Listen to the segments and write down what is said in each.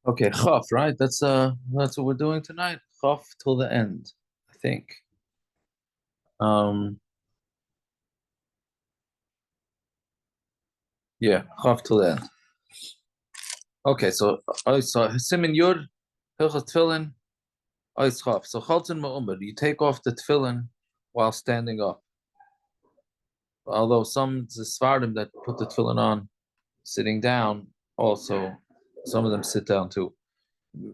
Okay, Chaf, right? That's what we're doing tonight. Chaf till the end, I think. Um, yeah, Chaf till the end. Okay, so Simin Yud, Hilchas Tefillin, Ois Chaf. So Chaltzin Ma'umad, you take off the tefillin while standing up. Although some Svardim that put the tefillin on sitting down, also some of them sit down too.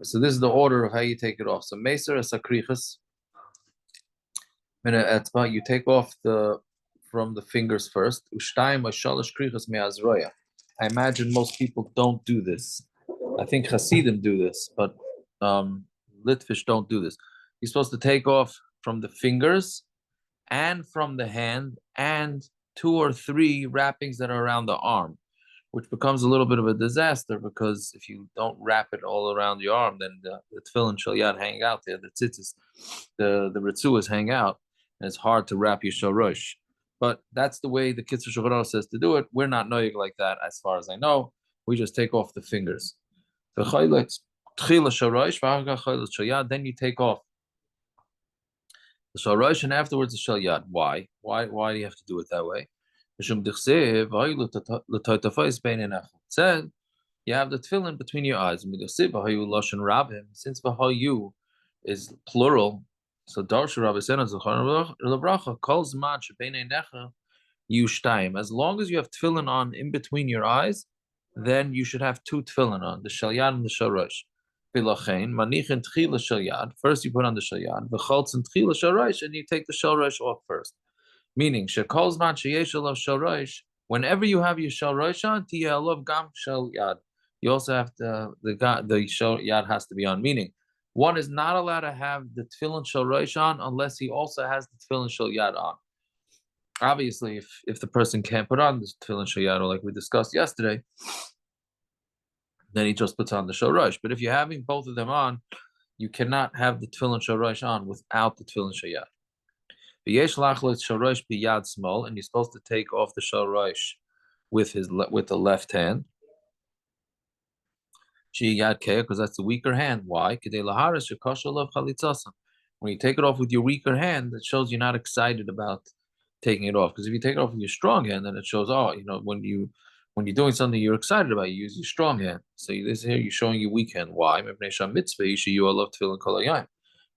So this is the order of how you take it off. So Meser Esakrichas, you take off the from the fingers first. I imagine most people don't do this. I think Hasidim do this, but Litvish don't do this. You're supposed to take off from the fingers and from the hand and two or three wrappings that are around the arm, which becomes a little bit of a disaster because if you don't wrap it all around your arm, then the tefillin shall yad hang out there, the tzitzis, the ritzuas hang out, and it's hard to wrap your shorosh. But that's the way the Kitzur Shulchan says to do it. We're not noyig like that, as far as I know. We just take off the fingers. Then you take off the shorosh and afterwards the shel yad. Why? Why do you have to do it that way? It said you have the tefillin between your eyes. Since v'hayu is plural, so darshu Rabbi Sena calls man necha yushtayim. As long as you have tefillin on in between your eyes, then you should have two tefillin on, the shalyad and the shorosh. Manichin tchila shalyad. First you put on the shalyad, v'chaltzin tchila shorosh, and you take the shorosh off first. Meaning, shekolz man sheyesh alav shorosh. Whenever you have your shorosh on, tiyeh alav gam shalyad. You also have the shel yad has to be on. Meaning, one is not allowed to have the tefillin shel rosh on unless he also has the tefillin shel yad on. Obviously, if the person can't put on the tefillin shel yad, like we discussed yesterday, then he just puts on the shel rosh. But if you're having both of them on, you cannot have the tefillin shel rosh on without the tefillin shel yad. V'yesh lachlet shel rosh biyad small, and you're supposed to take off the shel rosh with the left hand. Because that's the weaker hand. Why? When you take it off with your weaker hand, it shows you're not excited about taking it off. Because if you take it off with your strong hand, then it shows, when you're doing something you're excited about, you use your strong hand. So this here you're showing your weak hand. Why?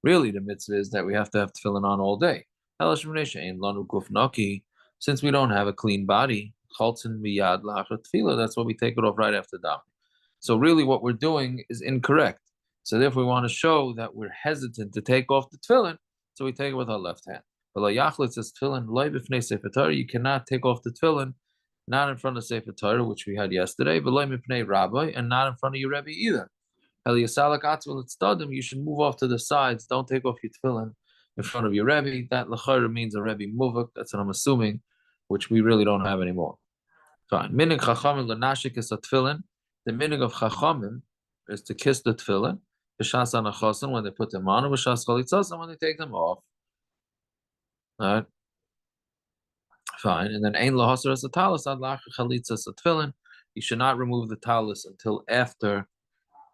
Really, the mitzvah is that we have to have tefillin on all day. Since we don't have a clean body, that's why we take it off right after davening. So really what we're doing is incorrect. So therefore we want to show that we're hesitant to take off the tefillin, so we take it with our left hand. But says tefillin, you cannot take off the tefillin, not in front of Sefer Torah, which we had yesterday, but rabbi, and not in front of your Rebbe either. You should move off to the sides. Don't take off your tefillin in front of your Rebbe. That lechara means a Rebbe muvak. That's what I'm assuming, which we really don't have anymore. Fine. Minig chachamim lenashik is a tefillin. The meaning of chachamim is to kiss the tefillin, b'shas anachasim when they put them on, and b'shas chalitzasim when they take them off. All right, fine. And then ein lahasar as a talis ad lach chalitzas a tefillin. You should not remove the talis until after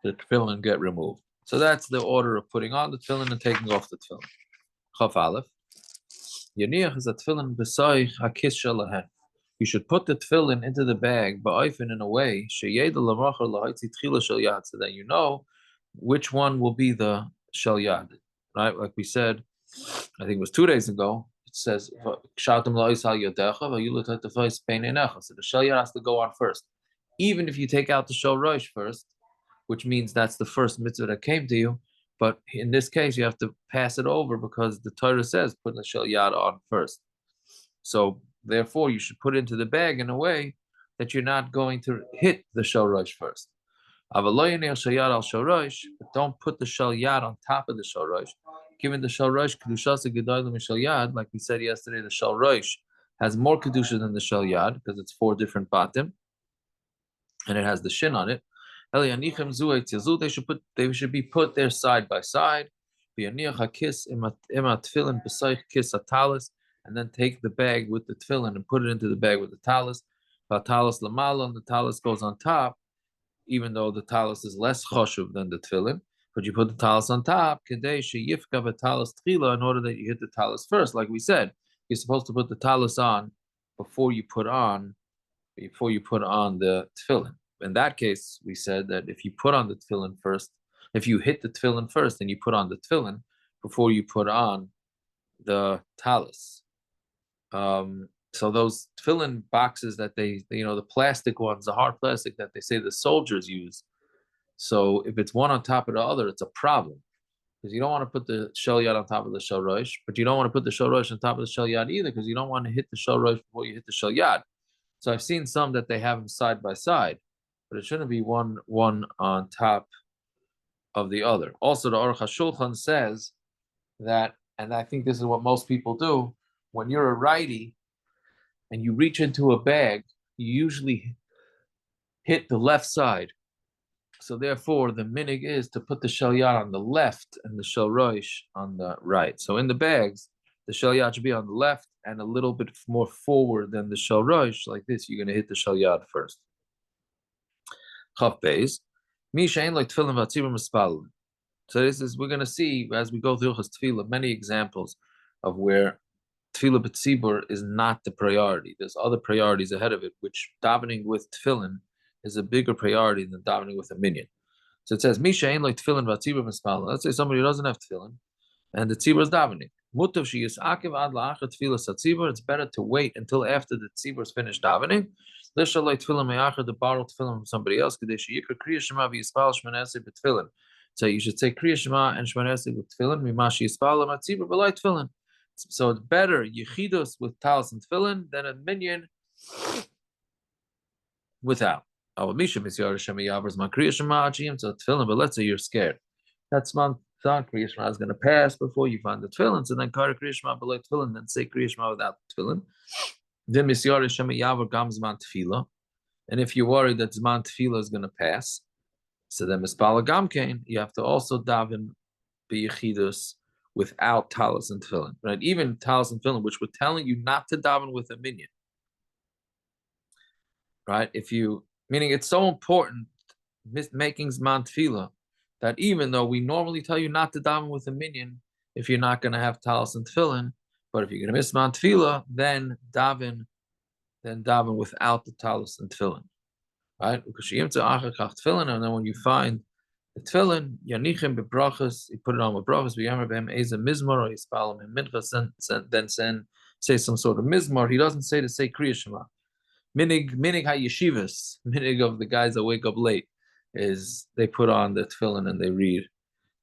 the tefillin get removed. So that's the order of putting on the tefillin and taking off the tefillin. Chaf aleph. Yaniach is a tefillin b'soich hakis shalahen. You should put the tefillin into the bag, ba'ofen in a way, so that you know which one will be the shel yad. Right? Like we said, I think it was 2 days ago, it says, so the shel yad has to go on first. Even if you take out the shel rosh first, which means that's the first mitzvah that came to you, but in this case, you have to pass it over because the Torah says put the shel yad on first. So therefore, you should put it into the bag in a way that you're not going to hit the shel rosh first. But don't put the shel yad on top of the shel rosh. Given the shel rosh kedushas gedolim shel yad, like we said yesterday, the shel rosh has more kedusha than the shel yad because it's 4 different batim, and it has the shin on it. They should be put there side by side. And then take the bag with the tefillin and put it into the bag with the talis. The talis lamala, and the talis goes on top. even though the talis is less choshuv than the tefillin, but you put the talis on top, kedei sheyifka b'talis tchila, in order that you hit the talis first. Like we said, you're supposed to put the talis on before you put on the tefillin. In that case, we said that if you put on the tefillin first, if you hit the tefillin first, then you put on the tefillin before you put on the talis. So those tefillin boxes that they, the plastic ones, the hard plastic that they say the soldiers use. So if it's one on top of the other, it's a problem because you don't want to put the shel yad on top of the shel rosh, but you don't want to put the shel rosh on top of the shel yad either because you don't want to hit the shel rosh before you hit the shel yad. So I've seen some that they have them side by side, but it shouldn't be one on top of the other. Also, the Aruch Shulchan says that, and I think this is what most people do, when you're a righty and you reach into a bag, you usually hit the left side. So therefore, the minig is to put the shel yad on the left and the shel rosh on the right. So in the bags, the shel yad should be on the left and a little bit more forward than the shel rosh. Like this, you're going to hit the shel yad first. Chaf beis, mi she'ein like tefillin v'atzibur mispalin. So this is, we're going to see as we go through his tefillah many examples of where tefillah b'tzibur is not the priority. There's other priorities ahead of it, which davening with tefillin is a bigger priority than davening with a minyan. So it says, Misha ain't like tefillin v'atzibur mispalin. Let's say somebody who doesn't have tefillin, and the tzibur is davening. Mutav she is akiv ad la'achar tefillah satzibur. It's better to wait until after the tzibur is finished davening. Lisha like tefillin me'achar to borrow tefillin from somebody else. Kadesh yikra kriya shema v'yispal shmanaseh b'tefillin. So you should say kriya shema and shmanaseh with tefillin. Mimashi yispal l'matzibur b'lai tefillin. So it's better yichidus with talis and tefillin than a minyan without. Oh, Misha Misyar Shema Yavers Man Kriya Shema Achim to tefillin, but let's say you're scared. That's man Kriya Shema is going to pass before you find the tefillin, so then Kara Kriya Shema below tefillin, then say Kriya Shema without the tefillin. Then Misyar Shema Yavar Gam Zman Tefillah, and if you're worried that Zman Tefillah is going to pass, so then Mispala Gam Kain, you have to also daven b'yechidus without talis and tefillin, right? Even talis and tefillin, which we're telling you not to daven with a minyan, right? Meaning it's so important, making Zman Tefillah, that even though we normally tell you not to daven with a minyan if you're not going to have talis and tefillin, but if you're going to miss Zman Tefillah, then daven without the talis and tefillin, right? Because tefillin, and then when you find the tefillin, yanichim bebrachas, you put it on with brachas, v'yamer behem eza mizmor, or yispalim him minchas, then say some sort of mizmor. He doesn't say to say Kriya Shema. Minig ha-yeshivas, minig of the guys that wake up late, is they put on the tefillin and they read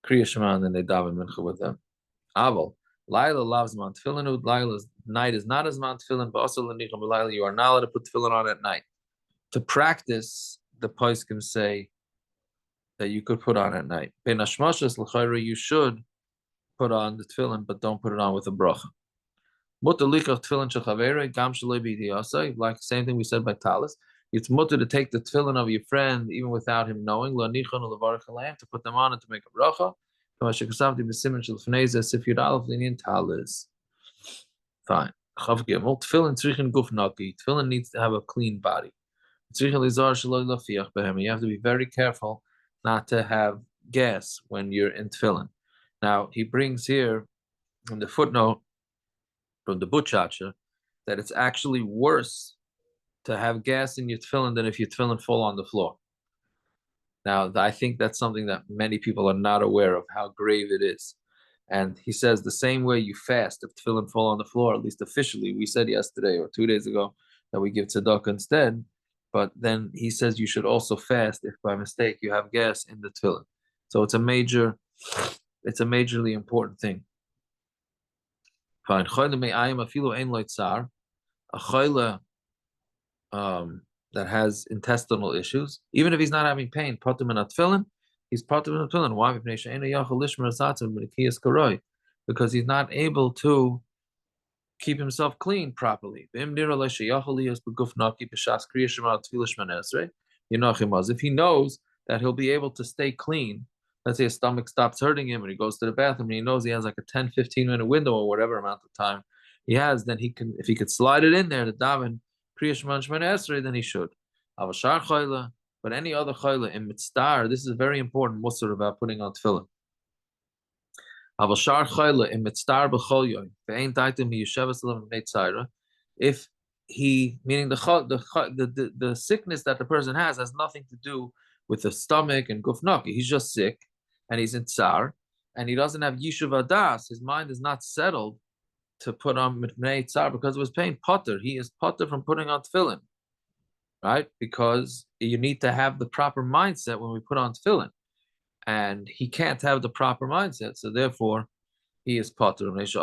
Kriya Shema and then they daven mincha with them. Aval, Laila loves man tefillin. Laila's night is not as man tefillin, but also l'nicham b'Laila, you are not allowed to put tefillin on at night. To practice, the poskim say that you could put on at night. Ben hashmashas l'chayra, you should put on the tefillin, but don't put it on with a bracha. Mutter likach tefillin shechavere gam shaloi b'yasai, like the same thing we said by talis. It's mutter to take the tefillin of your friend even without him knowing. Lo nichon ulevarach aleim, to put them on and to make a bracha. Kama shekasavti b'simin shel fnei sifyud aleph linyan talis. Fine. Chav gimel tefillin tzrichin guf naki. Tefillin needs to have a clean body. Tzrichin lizar shaloi lafiach behem. You have to be very careful not to have gas when you're in tefillin. Now he brings here in the footnote from the Butchacha that it's actually worse to have gas in your tefillin than if your tefillin fall on the floor. Now, I think that's something that many people are not aware of, how grave it is. And he says the same way you fast if tefillin fall on the floor, at least officially, we said yesterday or 2 days ago that we give tzedakah instead. But then he says you should also fast if by mistake you have gas in the tefillin. So it's a majorly important thing. Fine. A choyle that has intestinal issues, even if he's not having pain, patum in a tefillin, he's patum in a tefillin. Why? Because he's not able to keep himself clean properly. If he knows that he'll be able to stay clean, let's say his stomach stops hurting him and he goes to the bathroom and he knows he has like a 10-15 minute window or whatever amount of time he has, then he can, if he could slide it in there to daven Kriya Shema and Shemona Esrei, then he should. But any other chayla in mitzvah, this is a very important musar about putting on tefillin. If he, meaning the sickness that the person has nothing to do with the stomach and gufnaki. He's just sick, and he's in tsar, and he doesn't have yishuv adas. His mind is not settled to put on mitnei tsar because of his pain. Potter, he is potter from putting on tefillin, right? Because you need to have the proper mindset when we put on tefillin, and he can't have the proper mindset, so therefore he is potter. Because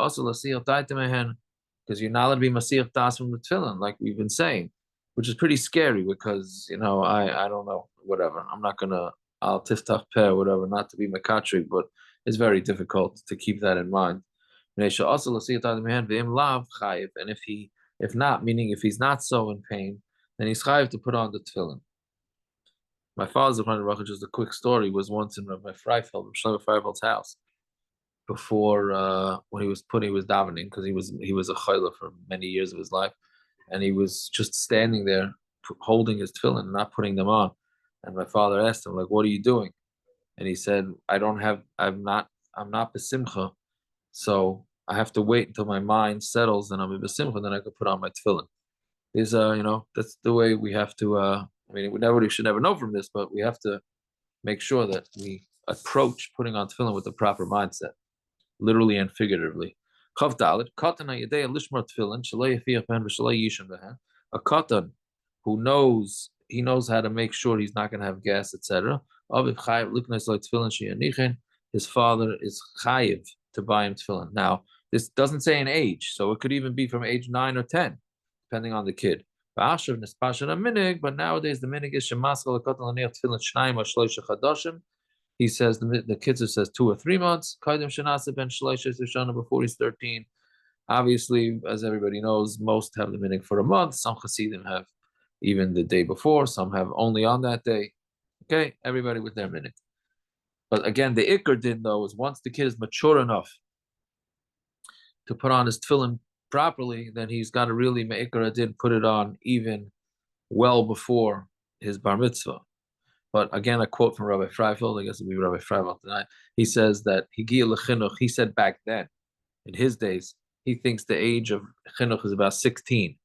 you're not allowed to be masiyach das from the tefillin, like we've been saying, which is pretty scary because, I don't know, whatever. I'm not going to, I'll tiftach peh, whatever, not to be makatrik, but it's very difficult to keep that in mind. And if not, meaning if he's not so in pain, then he's chayiv to put on the tefillin. My father's just a quick story, was once in Rabbi Freifeld's house before when he was davening, because he was a chayla for many years of his life, and he was just standing there holding his tefillin and not putting them on. And my father asked him, like, what are you doing? And he said, I'm not besimcha, so I have to wait until my mind settles and I'm in besimcha, then I could put on my tefillin. That's the way we have to, we should never know from this, but we have to make sure that we approach putting on tefillin with the proper mindset, literally and figuratively. A katan who knows how to make sure he's not going to have gas, etc. His father is chayiv to buy him tefillin. Now, this doesn't say an age, so it could even be from age 9 or 10, depending on the kid. But nowadays the minig is he says the Kitzur says 2 or 3 months. Before he's 13. Obviously, as everybody knows, most have the minig for a month. Some Hasidim have even the day before. Some have only on that day. Okay, everybody with their minig. But again, the ikr din though is once the kid is mature enough to put on his tefillin properly, then he's got to really ikr din put it on even well before his bar mitzvah. But again, a quote from Rabbi Freifeld, I guess it'll be Rabbi Freifeld tonight. He says that he said back then, in his days, he thinks the age of chinuch is about 16.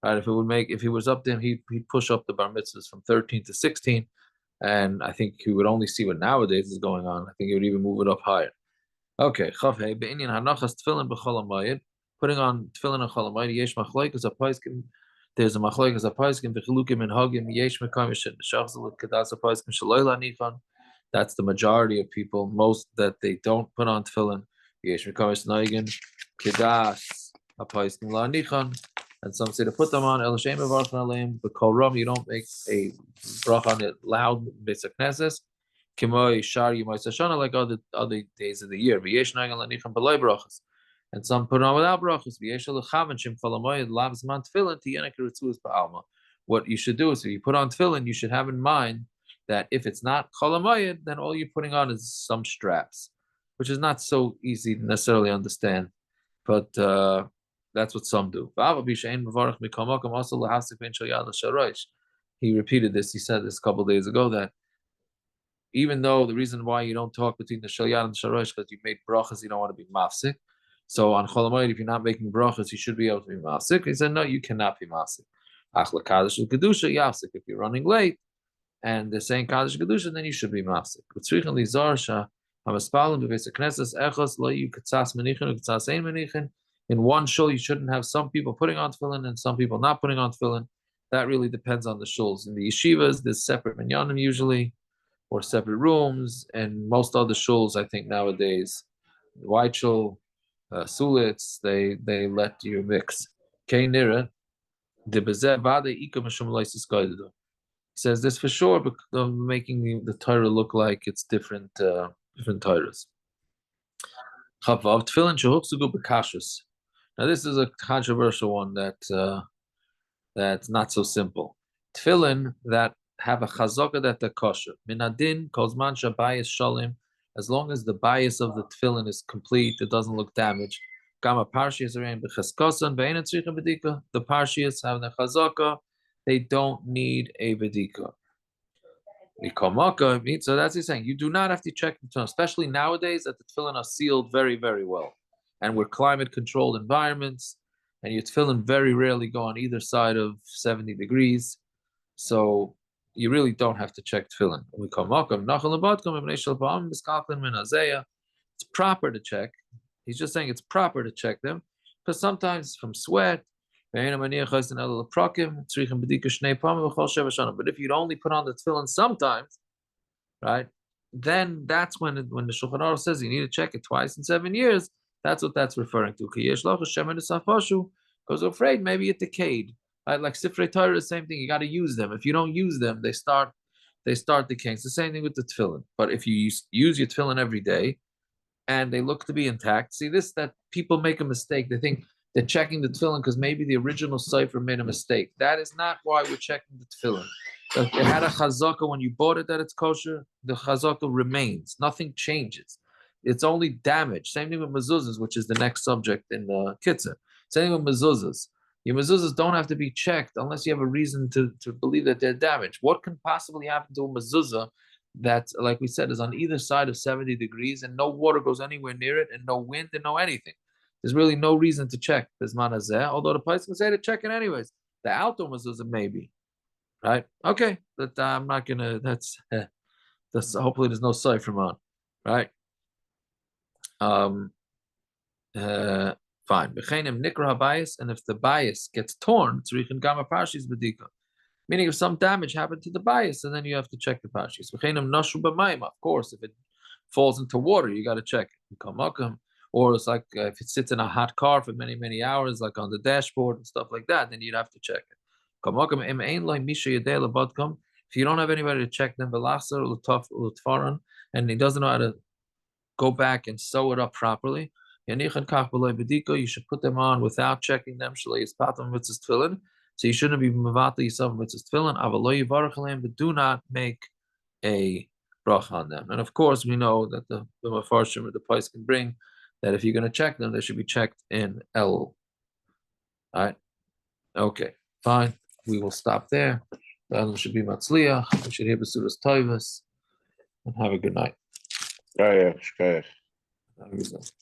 Right? If he was up to him, he'd push up the bar mitzvahs from 13 to 16. And I think he would only see what nowadays is going on. I think he would even move it up higher. Okay, putting on tefillin and cholamayid, yesh machlokes apaiskim. There's a machlokes apaiskim v'chilukim and hagim yesh mekayim shachzul kedas apaiskim shaloy lanichan. That's the majority of people. Most that they don't put on tefillin. Yesh mekayim shnaigin kedas apaiskim lanichan. And some say to put them on el shem evarchan aleim b'kol ram. You don't make a brach on it loud b'tzak knesses. Kimoi shar yimais hashana, like other days of the year. V'yesh naigin lanichan b'loy brachas. And some put on without brachos. What you should do is, if you put on tefillin, you should have in mind that if it's not cholamayid, then all you're putting on is some straps, which is not so easy to necessarily understand. But that's what some do. He repeated this. He said this a couple of days ago, that even though the reason why you don't talk between the shalyad and the sharosh is because you made brachas, you don't want to be mafsik. So on Chol Hamoed, if you're not making brachas, you should be able to be mafsik. He said, no, you cannot be mafsik. Achla Kaddish Kedusha Yafsik. If you're running late and they're saying Kaddish Kedusha, then you should be mafsik. In one shul, you shouldn't have some people putting on tefillin and some people not putting on tefillin. That really depends on the shuls. In the yeshivas, there's separate minyanim usually, or separate rooms, and most other shuls, I think nowadays, white shul, Sulitz, they let you mix. He says this for sure, because making the Torah look like it's different Torahs. Now this is a controversial one that's not so simple. Tefillin that have a chazaka that they're kosher. Minadin kozman shabayis shalim. As long as the bias of the tefillin is complete, it doesn't look damaged. The parshias have the chazaka, they don't need a bedika. So that's he's saying. You do not have to check the tefillin, especially nowadays that the tefillin are sealed very, very well. And we're climate-controlled environments, and your tefillin very rarely go on either side of 70 degrees. So you really don't have to check tefillin. It's proper to check. He's just saying it's proper to check them, because sometimes from sweat, but if you'd only put on the tefillin sometimes, right, then that's when the Shulchan Aruch says you need to check it twice in 7 years. That's what that's referring to. Because afraid maybe it decayed. Right? Like Sifrei Torah, the same thing. You got to use them. If you don't use them, they start decaying. It's the same thing with the tefillin. But if you use your tefillin every day, and they look to be intact. See this, that people make a mistake. They think they're checking the tefillin because maybe the original cipher made a mistake. That is not why we're checking the tefillin. It had a chazaka when you bought it that it's kosher. The chazaka remains. Nothing changes. It's only damage. Same thing with mezuzahs, which is the next subject in the Kitzur. Same thing with mezuzahs. Your mezuzahs don't have to be checked unless you have a reason to believe that they're damaged. What can possibly happen to a mezuzah that, like we said, is on either side of 70 degrees and no water goes anywhere near it and no wind and no anything? There's really no reason to check Bisman Hazeh, although the place can say to check it anyways. The outdoor mezuzah maybe, right? Okay, but I'm not gonna. That's hopefully there's no cipher on, right? Fine. Nikra habayis, and if the bias gets torn, tzrichin gama parshis bedika. Meaning, if some damage happened to the bias, and then you have to check the parshis. Of course, if it falls into water, you got to check it. Or it's like if it sits in a hot car for many, many hours, like on the dashboard and stuff like that, then you'd have to check it. If you don't have anybody to check them, and he doesn't know how to go back and sew it up properly, you should put them on without checking them. So you shouldn't be mavata yourself with tefillin, but do not make a bracha on them. And of course, we know that the mafarshim or the place can bring that if you're going to check them, they should be checked in El. All right. Okay. Fine. We will stop there. The should be matzliach. We should hear Basuras Toivas. And have a good night. Shkayach. Have a good night.